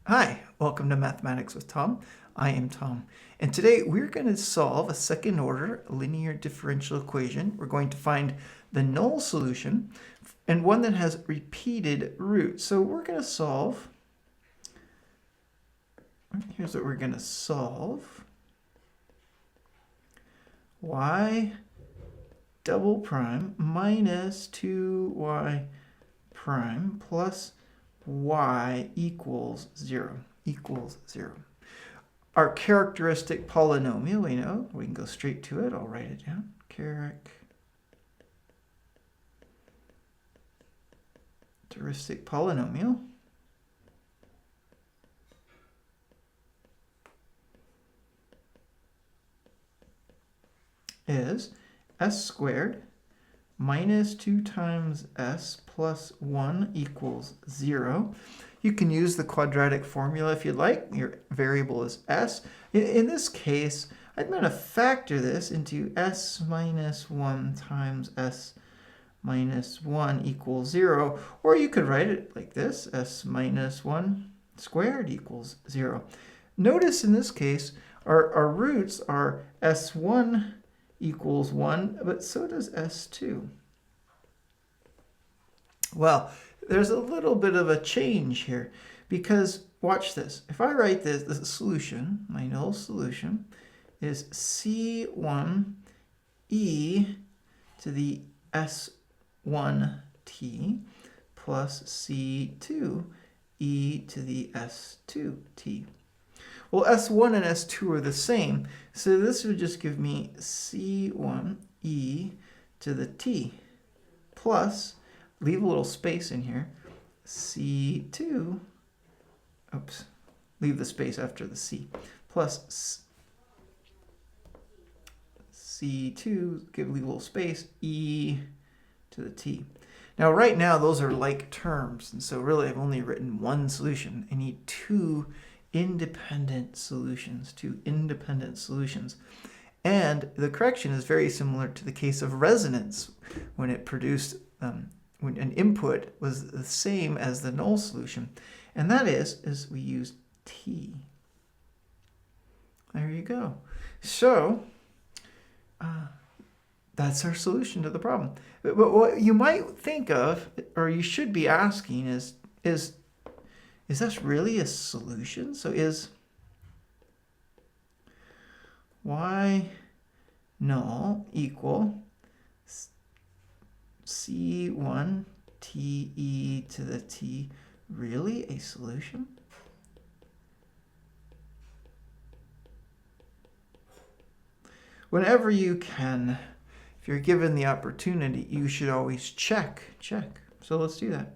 Hi, welcome to Mathematics with Tom. I am Tom, and today we're going to solve a second order linear differential equation. We're going to find the null solution and one that has repeated roots. So we're going to solve, here's what we're going to solve. Y double prime minus 2y prime plus y equals 0. Our characteristic polynomial, we know, we can go straight to it. I'll write it down. Characteristic polynomial is s squared minus 2 times s plus 1 equals 0. You can use the quadratic formula if you'd like. Your variable is s. In this case, I'm going to factor this into s minus 1 times s minus 1 equals 0. Or you could write it like this, s minus 1 squared equals 0. Notice in this case, our roots are s1 equals 1, but so does s2. Well, there's a little bit of a change here because watch this. If I write this, the solution, my null solution, is c1 e to the s1t plus c2 e to the s2t. Well, S1 and S2 are the same, so this would just give me C1 e to the t plus, leave a little space in here, C2, oops, leave the space after the C, plus C2, leave a little space, e to the t. Now, right now, those are like terms, and so really I've only written one solution. I need two independent solutions. And the correction is very similar to the case of resonance when it produced, when an input was the same as the null solution. And that is we use t. There you go. So that's our solution to the problem. But what you might think of, or you should be asking is that really a solution? So is y null equal c1 t e to the t really a solution? Whenever you can, if you're given the opportunity, you should always check. So let's do that.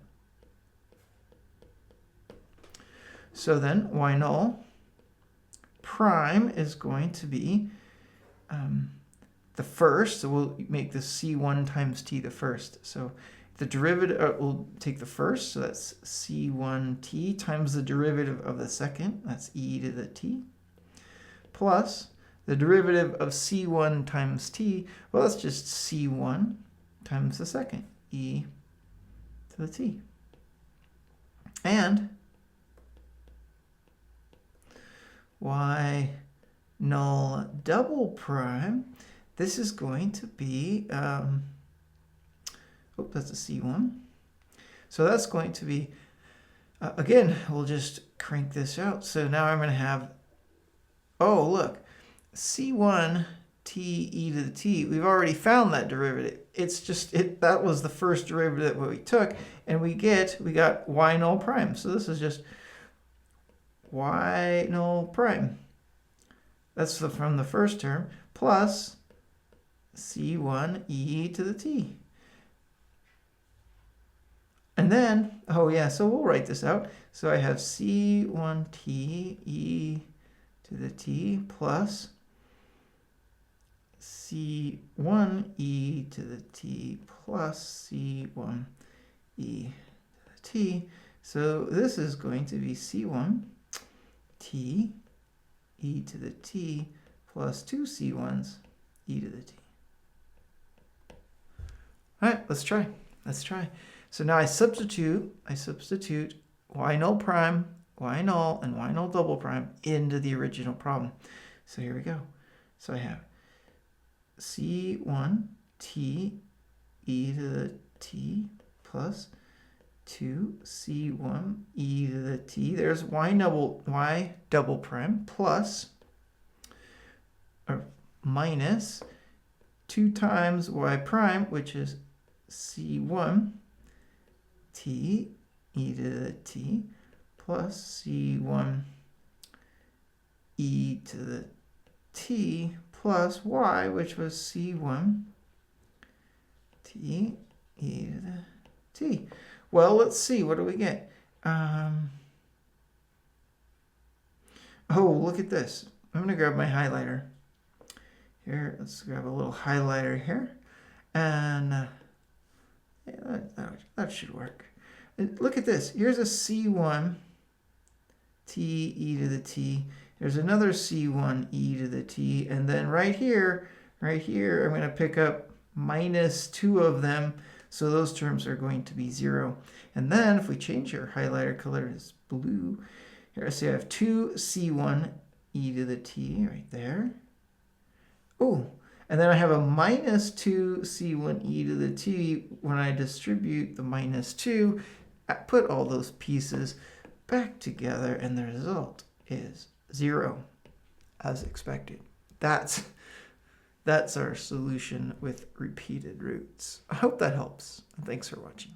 So then y null prime is going to be the first. So we'll make this c1 times t the first. So the derivative, we'll take the first. So that's c1t times the derivative of the second. That's e to the t. Plus the derivative of c1 times t. Well, that's just c1 times the second. E to the t. And y null double prime, this is going to be, that's a c1. So that's going to be, again, we'll just crank this out. So now I'm going to have, oh, look, c1 t e to the t. We've already found that derivative. It's just, that was the first derivative that we took, and we got y null prime. So this is just y null prime. That's from the first term, plus c1 e to the t. And then, oh yeah, so we'll write this out. So I have c1t e to the t plus c1 e to the t plus c1 e to the t. So this is going to be c1 t e to the t plus 2 c1s e to the t. All right, let's try. So now I substitute y null prime y null and y null double prime into the original problem. So here we go. So I have c1 t e to the t plus 2c1 e to the t. There's y double prime plus or minus 2 times y prime, which is c1 t e to the t plus c1 e to the t plus y, which was c1 t e to the t. Well, let's see. What do we get? Oh, look at this. I'm going to grab my highlighter. Here, let's grab a little highlighter here. And yeah, that should work. Look at this. Here's a c1 t e to the t. There's another c1 e to the t. And then right here, I'm going to pick up minus 2 of them. So those terms are going to be 0. And then if we change our highlighter color is blue, here I say I have 2c1 e to the t right there. Oh, and then I have a minus 2c1 e to the t. When I distribute the minus 2, I put all those pieces back together, and the result is 0, as expected. That's our solution with repeated roots. I hope that helps. Thanks for watching.